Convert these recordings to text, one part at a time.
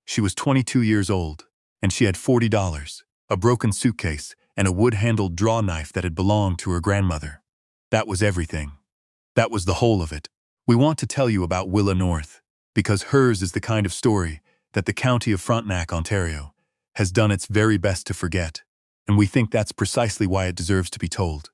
She was 22 years old, and she had $40, a broken suitcase, and a wood-handled draw knife that had belonged to her grandmother. That was everything. That was the whole of it. We want to tell you about Willa Northe, because hers is the kind of story that the county of Frontenac, Ontario, has done its very best to forget, and we think that's precisely why it deserves to be told.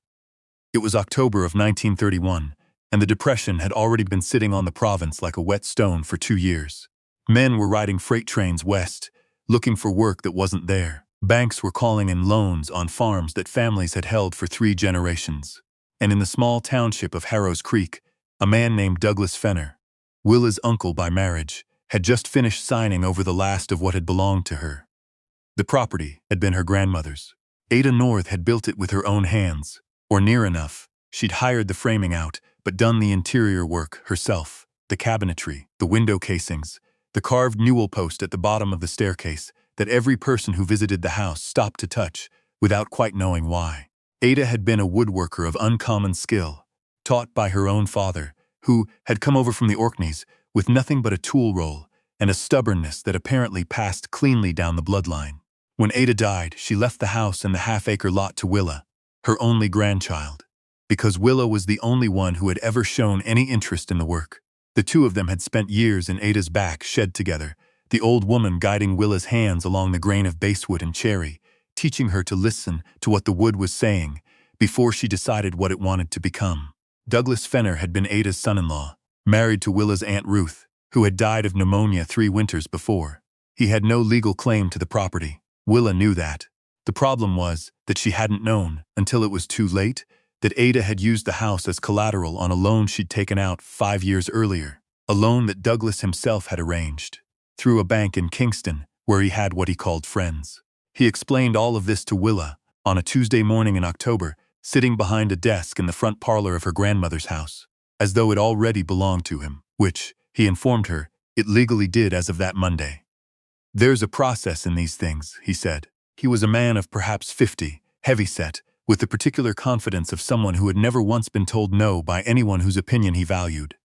It was October of 1931, and the Depression had already been sitting on the province like a wet stone for 2 years. Men were riding freight trains west, looking for work that wasn't there. Banks were calling in loans on farms that families had held for 3 generations. And in the small township of Harrow's Creek, a man named Douglas Fenner, Willa's uncle by marriage, had just finished signing over the last of what had belonged to her. The property had been her grandmother's. Ada Northe had built it with her own hands, or near enough. She'd hired the framing out, but done the interior work herself, the cabinetry, the window casings, the carved newel post at the bottom of the staircase that every person who visited the house stopped to touch without quite knowing why. Ada had been a woodworker of uncommon skill, taught by her own father, who had come over from the Orkneys with nothing but a tool roll and a stubbornness that apparently passed cleanly down the bloodline. When Ada died, she left the house and the half-acre lot to Willa, her only grandchild, because Willa was the only one who had ever shown any interest in the work. The two of them had spent years in Ada's back shed together, the old woman guiding Willa's hands along the grain of basswood and cherry, teaching her to listen to what the wood was saying before she decided what it wanted to become. Douglas Fenner had been Ada's son-in-law, married to Willa's Aunt Ruth, who had died of pneumonia 3 winters before. He had no legal claim to the property. Willa knew that. The problem was that she hadn't known, until it was too late, that Ada had used the house as collateral on a loan she'd taken out 5 years earlier, a loan that Douglas himself had arranged, through a bank in Kingston, where he had what he called friends. He explained all of this to Willa on a Tuesday morning in October, sitting behind a desk in the front parlor of her grandmother's house, as though it already belonged to him, which, he informed her, it legally did as of that Monday. "There's a process in these things," he said. He was a man of perhaps 50, heavy-set, with the particular confidence of someone who had never once been told no by anyone whose opinion he valued.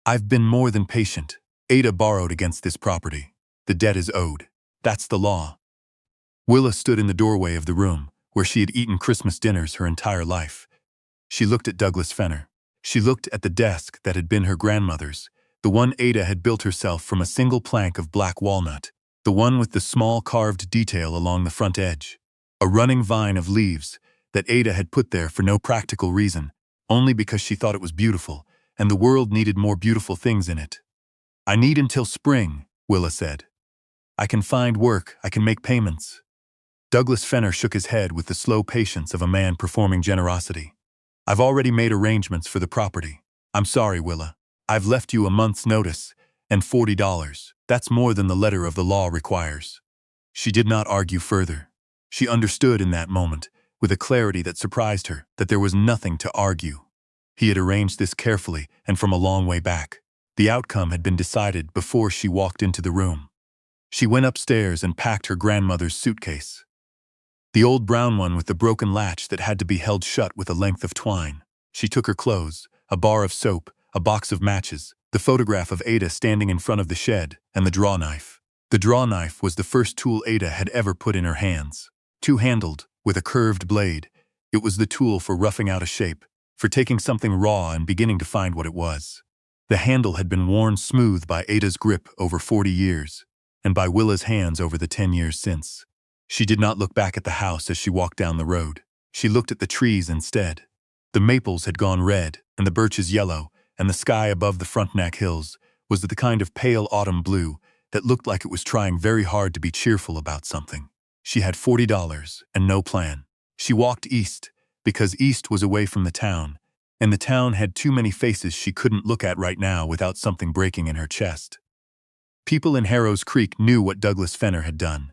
"I've been more than patient. Ada borrowed against this property. The debt is owed. That's the law." Willa stood in the doorway of the room, where she had eaten Christmas dinners her entire life. She looked at Douglas Fenner. She looked at the desk that had been her grandmother's, the one Ada had built herself from a single plank of black walnut, the one with the small carved detail along the front edge, a running vine of leaves that Ada had put there for no practical reason, only because she thought it was beautiful, and the world needed more beautiful things in it. "I need until spring," Willa said. "I can find work, I can make payments." Douglas Fenner shook his head with the slow patience of a man performing generosity. "I've already made arrangements for the property. I'm sorry, Willa. I've left you a month's notice, and $40. That's more than the letter of the law requires." She did not argue further. She understood in that moment, with a clarity that surprised her, that there was nothing to argue. He had arranged this carefully and from a long way back. The outcome had been decided before she walked into the room. She went upstairs and packed her grandmother's suitcase. The old brown one with the broken latch that had to be held shut with a length of twine. She took her clothes, a bar of soap, a box of matches, the photograph of Ada standing in front of the shed, and the draw knife. The draw knife was the first tool Ada had ever put in her hands. Two-handled, with a curved blade, it was the tool for roughing out a shape, for taking something raw and beginning to find what it was. The handle had been worn smooth by Ada's grip over 40 years, and by Willa's hands over the 10 years since. She did not look back at the house as she walked down the road. She looked at the trees instead. The maples had gone red, and the birches yellow, and the sky above the Frontenac hills was the kind of pale autumn blue that looked like it was trying very hard to be cheerful about something. She had $40 and no plan. She walked east, because east was away from the town, and the town had too many faces she couldn't look at right now without something breaking in her chest. People in Harrow's Creek knew what Douglas Fenner had done.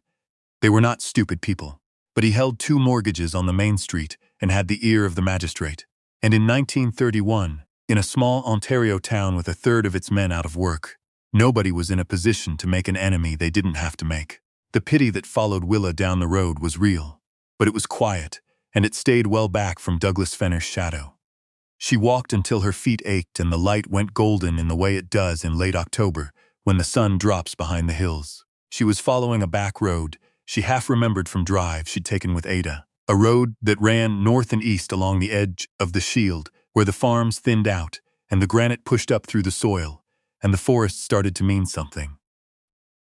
They were not stupid people, but he held 2 mortgages on the main street and had the ear of the magistrate. And in 1931, in a small Ontario town with 1/3 of its men out of work, nobody was in a position to make an enemy they didn't have to make. The pity that followed Willa down the road was real, but it was quiet, and it stayed well back from Douglas Fenner's shadow. She walked until her feet ached and the light went golden in the way it does in late October when the sun drops behind the hills. She was following a back road she half remembered from drives she'd taken with Ada, a road that ran north and east along the edge of the shield, where the farms thinned out, and the granite pushed up through the soil, and the forest started to mean something.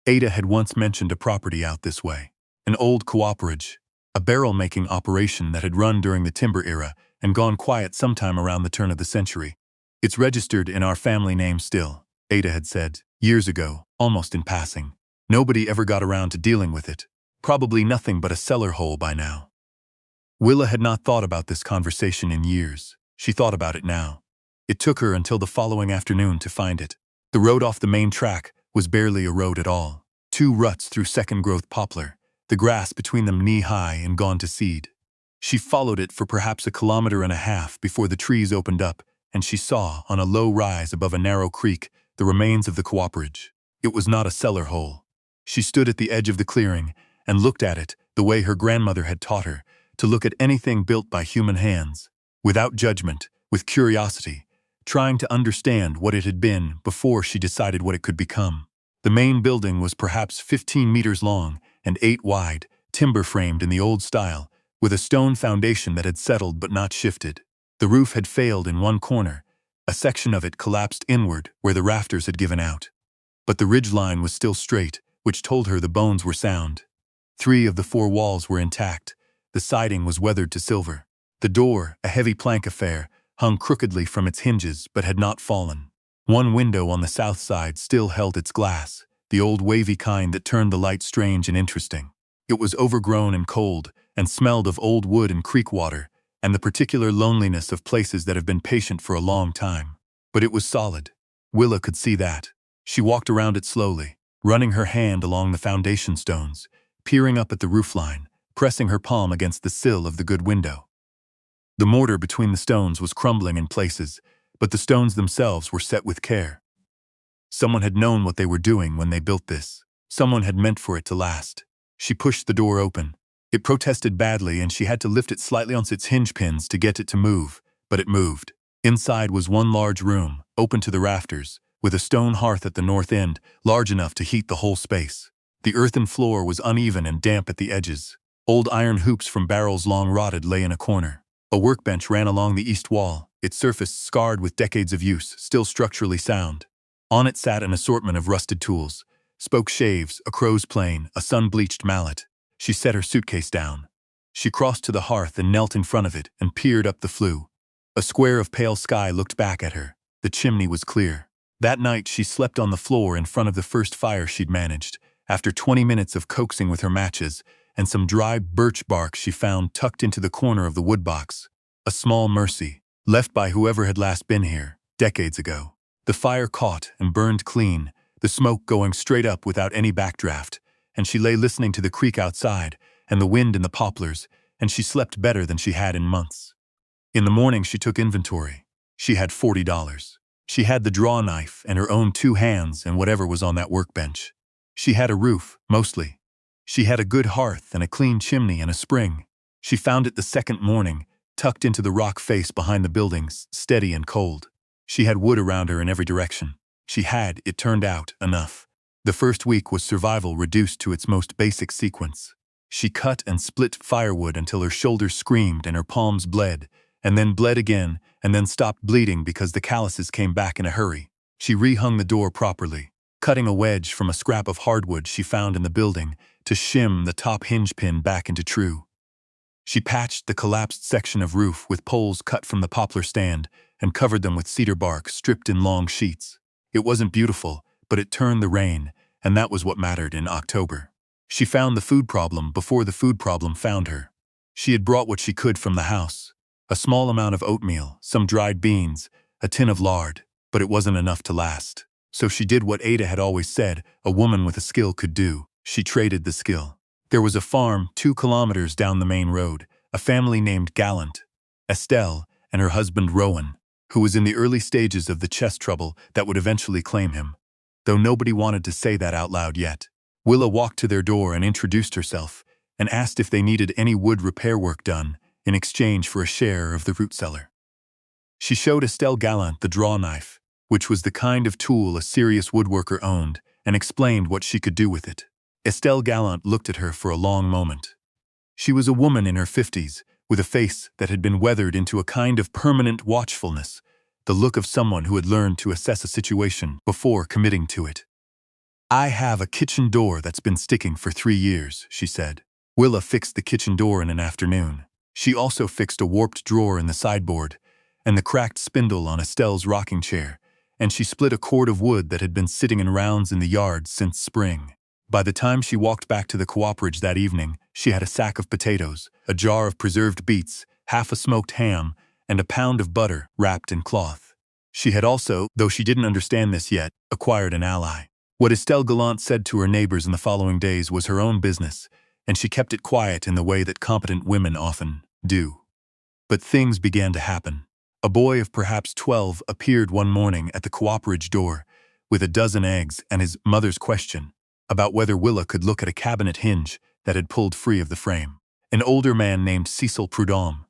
Ada had once mentioned a property out this way, an old cooperage, a barrel-making operation that had run during the timber era and gone quiet sometime around the turn of the century. It's registered in our family name still, Ada had said, years ago, almost in passing. Nobody ever got around to dealing with it. Probably nothing but a cellar hole by now. Willa had not thought about this conversation in years. She thought about it now. It took her until the following afternoon to find it. The road off the main track was barely a road at all. 2 ruts through second-growth poplar, the grass between them knee-high and gone to seed. She followed it for perhaps 1.5 kilometers before the trees opened up, and she saw, on a low rise above a narrow creek, the remains of the cooperage. It was not a cellar hole. She stood at the edge of the clearing and looked at it the way her grandmother had taught her, to look at anything built by human hands, without judgment, with curiosity, trying to understand what it had been before she decided what it could become. The main building was perhaps 15 meters long and 8 wide, timber-framed in the old style, with a stone foundation that had settled but not shifted. The roof had failed in one corner. A section of it collapsed inward where the rafters had given out. But the ridgeline was still straight, which told her the bones were sound. 3 of the 4 walls were intact. The siding was weathered to silver. The door, a heavy plank affair, hung crookedly from its hinges but had not fallen. One window on the south side still held its glass, the old wavy kind that turned the light strange and interesting. It was overgrown and cold, and smelled of old wood and creek water, and the particular loneliness of places that have been patient for a long time. But it was solid. Willa could see that. She walked around it slowly, running her hand along the foundation stones, peering up at the roofline, pressing her palm against the sill of the good window. The mortar between the stones was crumbling in places, but the stones themselves were set with care. Someone had known what they were doing when they built this. Someone had meant for it to last. She pushed the door open. It protested badly and she had to lift it slightly on its hinge pins to get it to move, but it moved. Inside was one large room, open to the rafters, with a stone hearth at the north end, large enough to heat the whole space. The earthen floor was uneven and damp at the edges. Old iron hoops from barrels long rotted lay in a corner. A workbench ran along the east wall, its surface scarred with decades of use, still structurally sound. On it sat an assortment of rusted tools, spoke shaves, a crow's plane, a sun-bleached mallet. She set her suitcase down. She crossed to the hearth and knelt in front of it and peered up the flue. A square of pale sky looked back at her. The chimney was clear. That night she slept on the floor in front of the first fire she'd managed, after 20 minutes of coaxing with her matches, and some dry birch bark she found tucked into the corner of the woodbox. A small mercy, left by whoever had last been here, decades ago. The fire caught and burned clean, the smoke going straight up without any backdraft, and she lay listening to the creek outside and the wind in the poplars, and she slept better than she had in months. In the morning she took inventory. She had $40. She had the draw knife and her own 2 hands and whatever was on that workbench. She had a roof, mostly. She had a good hearth and a clean chimney and a spring. She found it the second morning, tucked into the rock face behind the buildings, steady and cold. She had wood around her in every direction. She had, it turned out, enough. The first week was survival reduced to its most basic sequence. She cut and split firewood until her shoulders screamed and her palms bled, and then bled again, and then stopped bleeding because the calluses came back in a hurry. She rehung the door properly, cutting a wedge from a scrap of hardwood she found in the building to shim the top hinge pin back into true. She patched the collapsed section of roof with poles cut from the poplar stand and covered them with cedar bark stripped in long sheets. It wasn't beautiful, but it turned the rain, and that was what mattered in October. She found the food problem before the food problem found her. She had brought what she could from the house. A small amount of oatmeal, some dried beans, a tin of lard, but it wasn't enough to last. So she did what Ada had always said a woman with a skill could do. She traded the skill. There was a farm 2 kilometers down the main road, a family named Gallant, Estelle, and her husband Rowan, who was in the early stages of the chest trouble that would eventually claim him, though nobody wanted to say that out loud yet. Willa walked to their door and introduced herself, and asked if they needed any wood repair work done in exchange for a share of the root cellar. She showed Estelle Gallant the draw knife, which was the kind of tool a serious woodworker owned, and explained what she could do with it. Estelle Gallant looked at her for a long moment. She was a woman in her 50s, with a face that had been weathered into a kind of permanent watchfulness, the look of someone who had learned to assess a situation before committing to it. "I have a kitchen door that's been sticking for 3 years," she said. Willa fixed the kitchen door in an afternoon. She also fixed a warped drawer in the sideboard, and the cracked spindle on Estelle's rocking chair, and she split a cord of wood that had been sitting in rounds in the yard since spring. By the time she walked back to the cooperage that evening, she had a sack of potatoes, a jar of preserved beets, half a smoked ham, and a pound of butter wrapped in cloth. She had also, though she didn't understand this yet, acquired an ally. What Estelle Gallant said to her neighbors in the following days was her own business, and she kept it quiet in the way that competent women often do. But things began to happen. A boy of perhaps 12 appeared one morning at the cooperage door with a dozen eggs and his mother's question about whether Willa could look at a cabinet hinge that had pulled free of the frame. An older man named Cecil Prudhomme,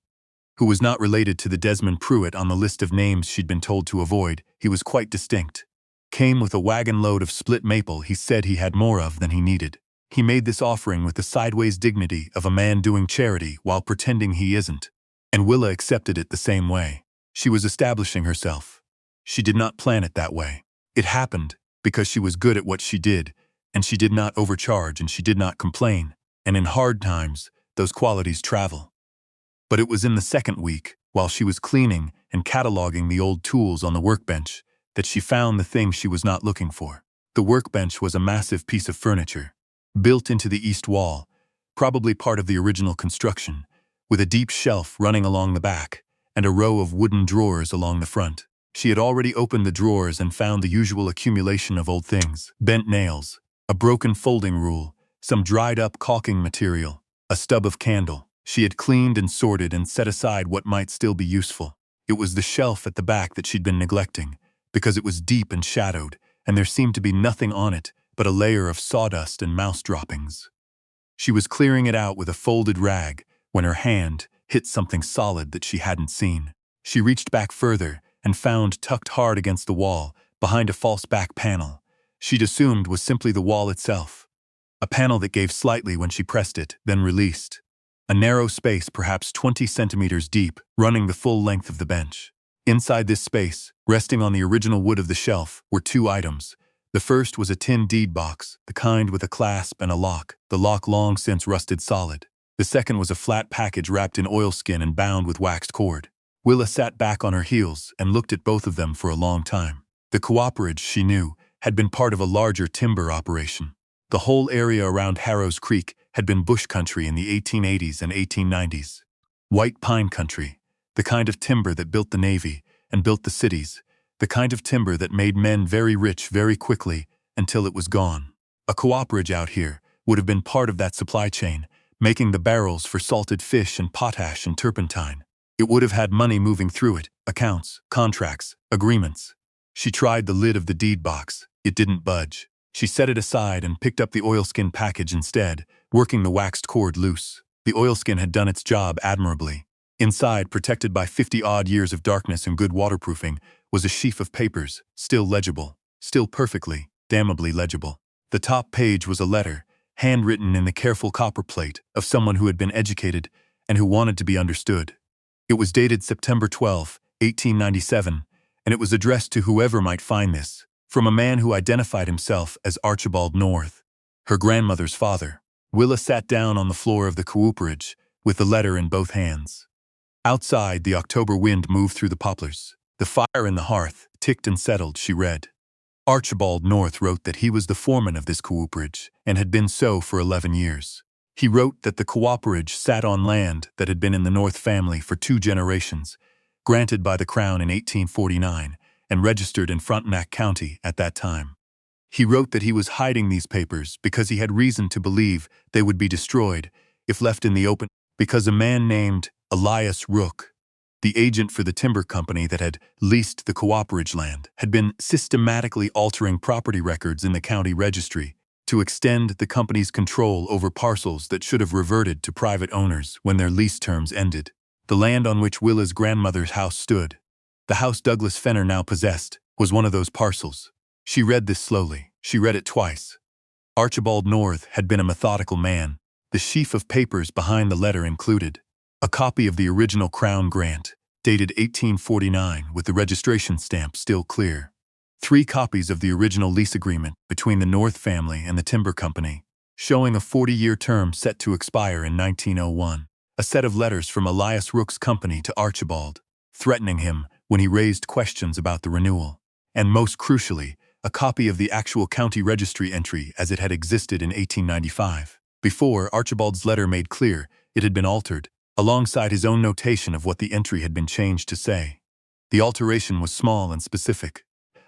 who was not related to the Desmond Pruitt on the list of names she'd been told to avoid, he was quite distinct, came with a wagon load of split maple he said he had more of than he needed. He made this offering with the sideways dignity of a man doing charity while pretending he isn't, and Willa accepted it the same way. She was establishing herself. She did not plan it that way. It happened because she was good at what she did, and she did not overcharge and she did not complain, and in hard times, those qualities travel. But it was in the second week, while she was cleaning and cataloging the old tools on the workbench, that she found the thing she was not looking for. The workbench was a massive piece of furniture, built into the east wall, probably part of the original construction, with a deep shelf running along the back, and a row of wooden drawers along the front. She had already opened the drawers and found the usual accumulation of old things: bent nails, a broken folding rule, some dried-up caulking material, a stub of candle. She had cleaned and sorted and set aside what might still be useful. It was the shelf at the back that she'd been neglecting, because it was deep and shadowed, and there seemed to be nothing on it but a layer of sawdust and mouse droppings. She was clearing it out with a folded rag when her hand hit something solid that she hadn't seen. She reached back further and found, tucked hard against the wall, behind a false back panel, she'd assumed was simply the wall itself. A panel that gave slightly when she pressed it, then released. A narrow space, perhaps 20 centimeters deep, running the full length of the bench. Inside this space, resting on the original wood of the shelf, were 2 items. The first was a tin deed box, the kind with a clasp and a lock, the lock long since rusted solid. The second was a flat package wrapped in oilskin and bound with waxed cord. Willa sat back on her heels and looked at both of them for a long time. The cooperage, she knew, had been part of a larger timber operation. The whole area around Harrow's Creek had been bush country in the 1880s and 1890s. White pine country, the kind of timber that built the Navy and built the cities, the kind of timber that made men very rich very quickly until it was gone. A cooperage out here would have been part of that supply chain, making the barrels for salted fish and potash and turpentine. It would have had money moving through it, accounts, contracts, agreements. She tried the lid of the deed box. It didn't budge. She set it aside and picked up the oilskin package instead, working the waxed cord loose. The oilskin had done its job admirably. Inside, protected by 50-odd years of darkness and good waterproofing, was a sheaf of papers, still legible, still perfectly, damnably legible. The top page was a letter, handwritten in the careful copperplate of someone who had been educated and who wanted to be understood. It was dated September 12, 1897, and it was addressed to whoever might find this, from a man who identified himself as Archibald Northe, her grandmother's father. Willa sat down on the floor of the cooperage, with the letter in both hands. Outside, the October wind moved through the poplars. The fire in the hearth ticked and settled, she read. Archibald Northe wrote that he was the foreman of this cooperage, and had been so for 11 years. He wrote that the cooperage sat on land that had been in the Northe family for 2 generations, granted by the Crown in 1849, and registered in Frontenac County at that time. He wrote that he was hiding these papers because he had reason to believe they would be destroyed if left in the open, because a man named Elias Rook, the agent for the timber company that had leased the cooperage land, had been systematically altering property records in the county registry to extend the company's control over parcels that should have reverted to private owners when their lease terms ended. The land on which Willa's grandmother's house stood, the house Douglas Fenner now possessed, was one of those parcels. She read this slowly. She read it twice. Archibald Northe had been a methodical man. The sheaf of papers behind the letter included a copy of the original Crown grant, dated 1849 with the registration stamp still clear, 3 copies of the original lease agreement between the Northe family and the timber company, showing a 40-year term set to expire in 1901, a set of letters from Elias Rook's company to Archibald, threatening him when he raised questions about the renewal, and most crucially, a copy of the actual county registry entry as it had existed in 1895. Before, Archibald's letter made clear it had been altered, alongside his own notation of what the entry had been changed to say. The alteration was small and specific,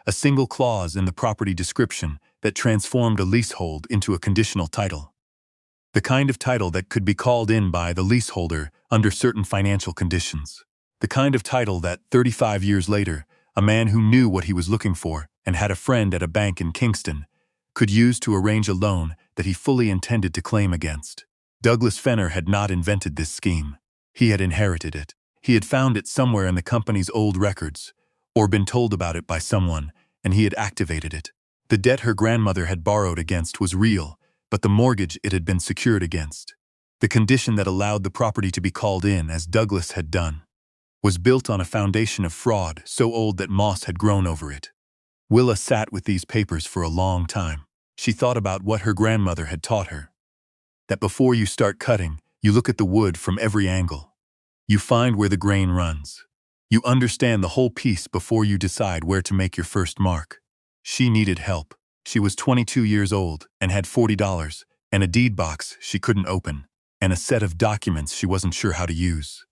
a single clause in the property description that transformed a leasehold into a conditional title. The kind of title that could be called in by the leaseholder under certain financial conditions. The kind of title that, 35 years later, a man who knew what he was looking for and had a friend at a bank in Kingston could use to arrange a loan that he fully intended to claim against. Douglas Fenner had not invented this scheme. He had inherited it. He had found it somewhere in the company's old records, or been told about it by someone, and he had activated it. The debt her grandmother had borrowed against was real, but the mortgage it had been secured against, the condition that allowed the property to be called in as Douglas had done, was built on a foundation of fraud so old that moss had grown over it. Willa sat with these papers for a long time. She thought about what her grandmother had taught her. That before you start cutting, you look at the wood from every angle. You find where the grain runs. You understand the whole piece before you decide where to make your first mark. She needed help. She was 22 years old and had $40, and a deed box she couldn't open, and a set of documents she wasn't sure how to use.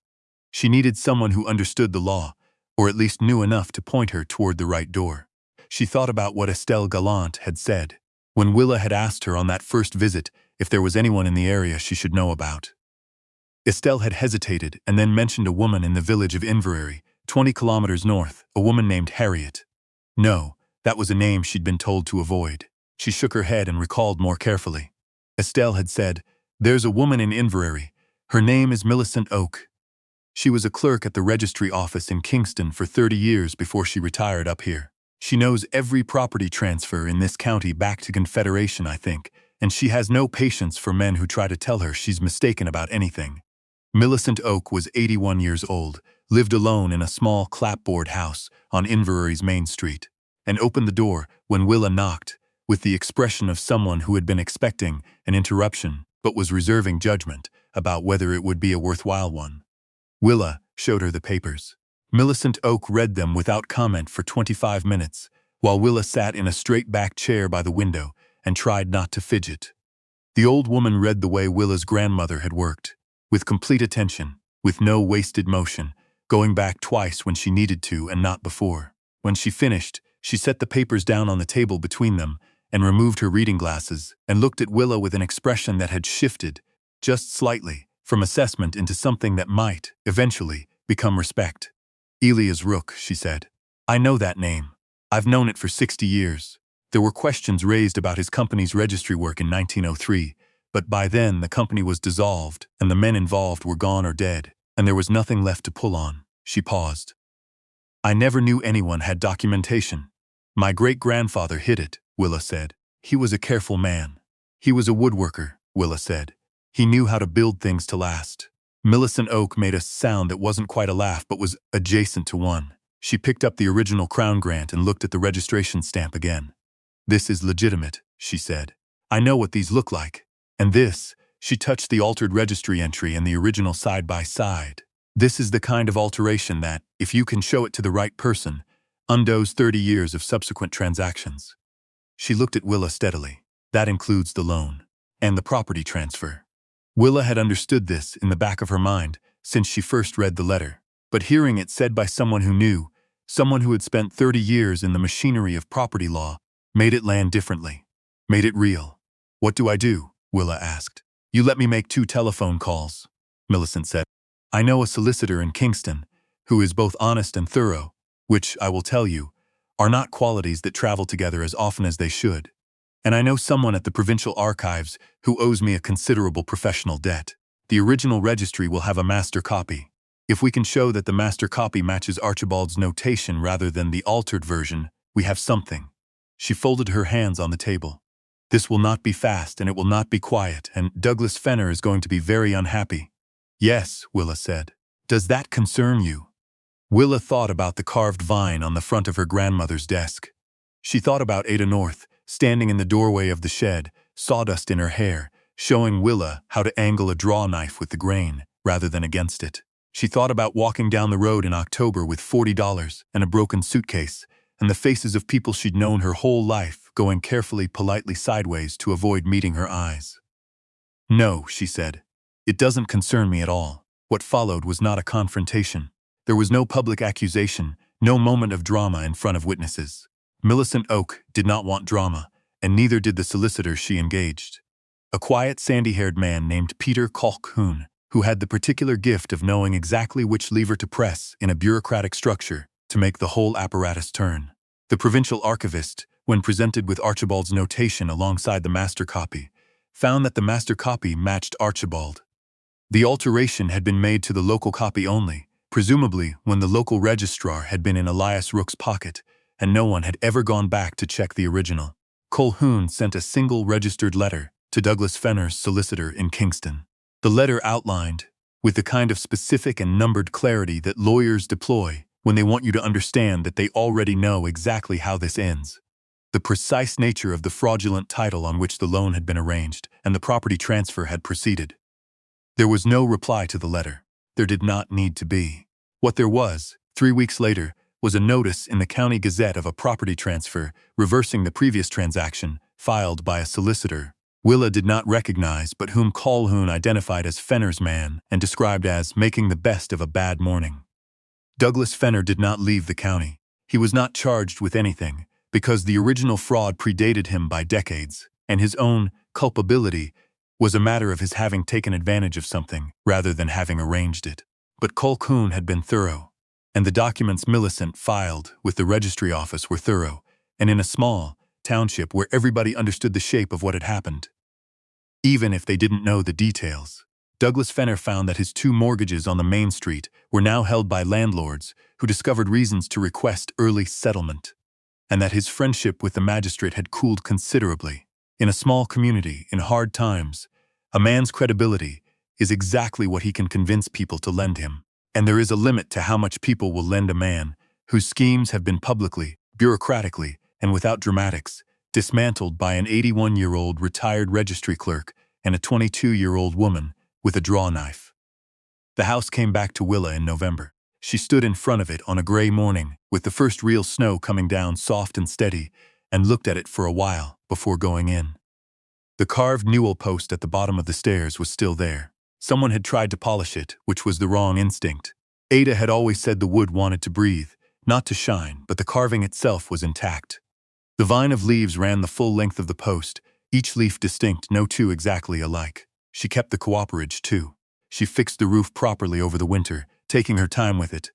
She needed someone who understood the law, or at least knew enough to point her toward the right door. She thought about what Estelle Gallant had said, when Willa had asked her on that first visit if there was anyone in the area she should know about. Estelle had hesitated and then mentioned a woman in the village of Inverary, 20 kilometers north, a woman named Harriet. No, that was a name she'd been told to avoid. She shook her head and recalled more carefully. Estelle had said, "There's a woman in Inverary. Her name is Millicent Oak. She was a clerk at the registry office in Kingston for 30 years before she retired up here. She knows every property transfer in this county back to Confederation, I think, and she has no patience for men who try to tell her she's mistaken about anything." Millicent Oak was 81 years old, lived alone in a small clapboard house on Inverary's main street, and opened the door when Willa knocked, with the expression of someone who had been expecting an interruption but was reserving judgment about whether it would be a worthwhile one. Willa showed her the papers. Millicent Oak read them without comment for 25 minutes, while Willa sat in a straight-back chair by the window and tried not to fidget. The old woman read the way Willa's grandmother had worked, with complete attention, with no wasted motion, going back twice when she needed to and not before. When she finished, she set the papers down on the table between them and removed her reading glasses and looked at Willa with an expression that had shifted, just slightly, from assessment into something that might, eventually, become respect. "Elias Rook," she said. "I know that name. I've known it for 60 years. There were questions raised about his company's registry work in 1903, but by then the company was dissolved and the men involved were gone or dead, and there was nothing left to pull on." She paused. "I never knew anyone had documentation. My great-grandfather hid it," Willa said. "He was a careful man. He was a woodworker," Willa said. "He knew how to build things to last." Millicent Oak made a sound that wasn't quite a laugh but was adjacent to one. She picked up the original Crown grant and looked at the registration stamp again. "This is legitimate," she said. "I know what these look like. And this," she touched the altered registry entry and the original side by side. "This is the kind of alteration that, if you can show it to the right person, undoes 30 years of subsequent transactions." She looked at Willa steadily. "That includes the loan. And the property transfer." Willa had understood this in the back of her mind since she first read the letter, but hearing it said by someone who knew, someone who had spent 30 years in the machinery of property law, made it land differently, made it real. "What do I do?" Willa asked. "You let me make 2 telephone calls," Millicent said. "I know a solicitor in Kingston who is both honest and thorough, which, I will tell you, are not qualities that travel together as often as they should. And I know someone at the Provincial Archives who owes me a considerable professional debt. The original registry will have a master copy. If we can show that the master copy matches Archibald's notation rather than the altered version, we have something." She folded her hands on the table. This will not be fast and it will not be quiet, and Douglas Fenner is going to be very unhappy. Yes, Willa said. Does that concern you? Willa thought about the carved vine on the front of her grandmother's desk. She thought about Ada Northe, standing in the doorway of the shed, sawdust in her hair, showing Willa how to angle a draw knife with the grain, rather than against it. She thought about walking down the road in October with $40 and a broken suitcase, and the faces of people she'd known her whole life, going carefully, politely sideways to avoid meeting her eyes. No, she said. It doesn't concern me at all. What followed was not a confrontation. There was no public accusation, no moment of drama in front of witnesses. Millicent Oak did not want drama, and neither did the solicitor she engaged. A quiet, sandy-haired man named Peter Colquhoun, who had the particular gift of knowing exactly which lever to press in a bureaucratic structure to make the whole apparatus turn. The provincial archivist, when presented with Archibald's notation alongside the master copy, found that the master copy matched Archibald. The alteration had been made to the local copy only, presumably when the local registrar had been in Elias Rook's pocket, and no one had ever gone back to check the original. Colquhoun sent a single registered letter to Douglas Fenner's solicitor in Kingston. The letter outlined, with the kind of specific and numbered clarity that lawyers deploy when they want you to understand that they already know exactly how this ends, the precise nature of the fraudulent title on which the loan had been arranged and the property transfer had proceeded. There was no reply to the letter. There did not need to be. What there was, 3 weeks later, was a notice in the County Gazette of a property transfer reversing the previous transaction, filed by a solicitor Willa did not recognize but whom Colquhoun identified as Fenner's man and described as making the best of a bad morning. Douglas Fenner did not leave the county. He was not charged with anything, because the original fraud predated him by decades, and his own culpability was a matter of his having taken advantage of something rather than having arranged it. But Colquhoun had been thorough, and the documents Millicent filed with the registry office were thorough, and in a small township where everybody understood the shape of what had happened. Even if they didn't know the details, Douglas Fenner found that his 2 mortgages on the main street were now held by landlords who discovered reasons to request early settlement, and that his friendship with the magistrate had cooled considerably. In a small community, in hard times, a man's credibility is exactly what he can convince people to lend him, and there is a limit to how much people will lend a man whose schemes have been publicly, bureaucratically, and without dramatics, dismantled by an 81-year-old retired registry clerk and a 22-year-old woman with a draw knife. The house came back to Willa in November. She stood in front of it on a gray morning, with the first real snow coming down soft and steady, and looked at it for a while before going in. The carved newel post at the bottom of the stairs was still there. Someone had tried to polish it, which was the wrong instinct. Ada had always said the wood wanted to breathe, not to shine, but the carving itself was intact. The vine of leaves ran the full length of the post, each leaf distinct, no two exactly alike. She kept the cooperage, too. She fixed the roof properly over the winter, taking her time with it,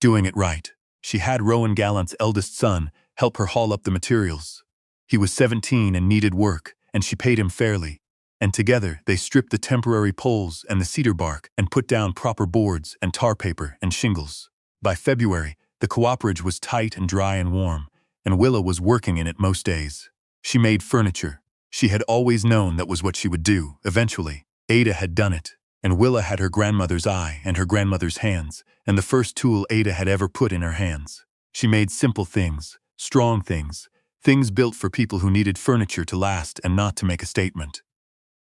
doing it right. She had Rowan Gallant's eldest son help her haul up the materials. He was 17 and needed work, and she paid him fairly. And together they stripped the temporary poles and the cedar bark and put down proper boards and tar paper and shingles. By February, the cooperage was tight and dry and warm, and Willa was working in it most days. She made furniture. She had always known that was what she would do, eventually. Ada had done it, and Willa had her grandmother's eye and her grandmother's hands, and the first tool Ada had ever put in her hands. She made simple things, strong things, things built for people who needed furniture to last and not to make a statement.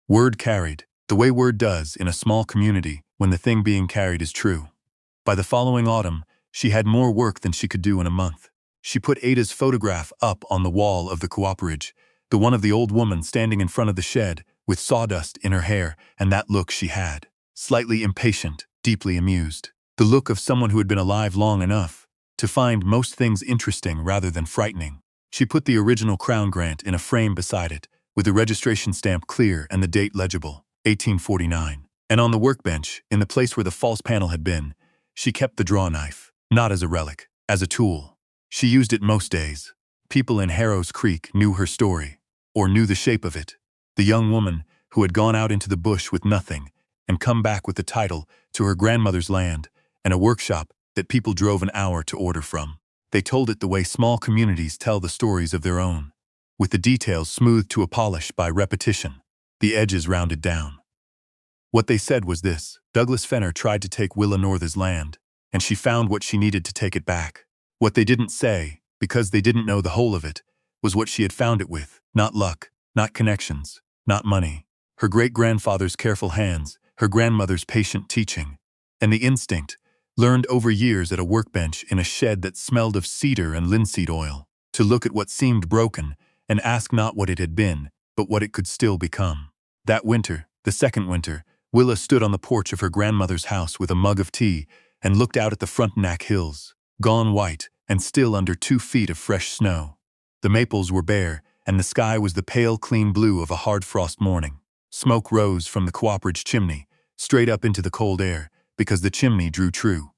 Word carried, the way word does in a small community when the thing being carried is true. By the following autumn, she had more work than she could do in a month. She put Ada's photograph up on the wall of the cooperage, the one of the old woman standing in front of the shed, with sawdust in her hair, and that look she had. Slightly impatient, deeply amused. The look of someone who had been alive long enough to find most things interesting rather than frightening. She put the original Crown Grant in a frame beside it, with the registration stamp clear and the date legible, 1849. And on the workbench, in the place where the false panel had been, she kept the draw knife, not as a relic, as a tool. She used it most days. People in Harrow's Creek knew her story, or knew the shape of it. The young woman who had gone out into the bush with nothing and come back with the title to her grandmother's land and a workshop that people drove an hour to order from. They told it the way small communities tell the stories of their own, with the details smoothed to a polish by repetition, the edges rounded down. What they said was this: Douglas Fenner tried to take Willa Northe's land, and she found what she needed to take it back. What they didn't say, because they didn't know the whole of it, was what she had found it with. Not luck, not connections, not money. Her great-grandfather's careful hands, her grandmother's patient teaching, and the instinct, learned over years at a workbench in a shed that smelled of cedar and linseed oil, to look at what seemed broken and ask not what it had been, but what it could still become. That winter, the second winter, Willa stood on the porch of her grandmother's house with a mug of tea and looked out at the Frontenac Hills, gone white and still under 2 feet of fresh snow. The maples were bare, and the sky was the pale, clean blue of a hard frost morning. Smoke rose from the cooperage chimney, straight up into the cold air, because the chimney drew true.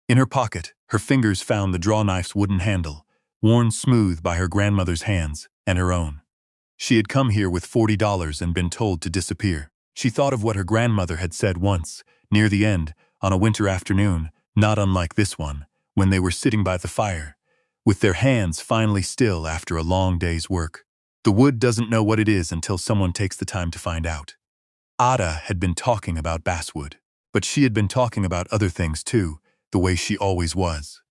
In her pocket, her fingers found the draw knife's wooden handle, worn smooth by her grandmother's hands and her own. She had come here with $40 and been told to disappear. She thought of what her grandmother had said once, near the end, on a winter afternoon, not unlike this one, when they were sitting by the fire, with their hands finally still after a long day's work. The wood doesn't know what it is until someone takes the time to find out. Ada had been talking about basswood, but she had been talking about other things too, the way she always was.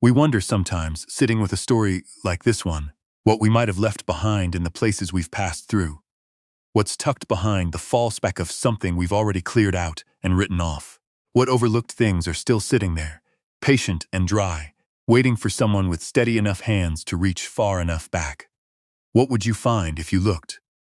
We wonder sometimes, sitting with a story like this one, what we might have left behind in the places we've passed through. What's tucked behind the false speck of something we've already cleared out and written off. What overlooked things are still sitting there, patient and dry, waiting for someone with steady enough hands to reach far enough back. What would you find if you looked?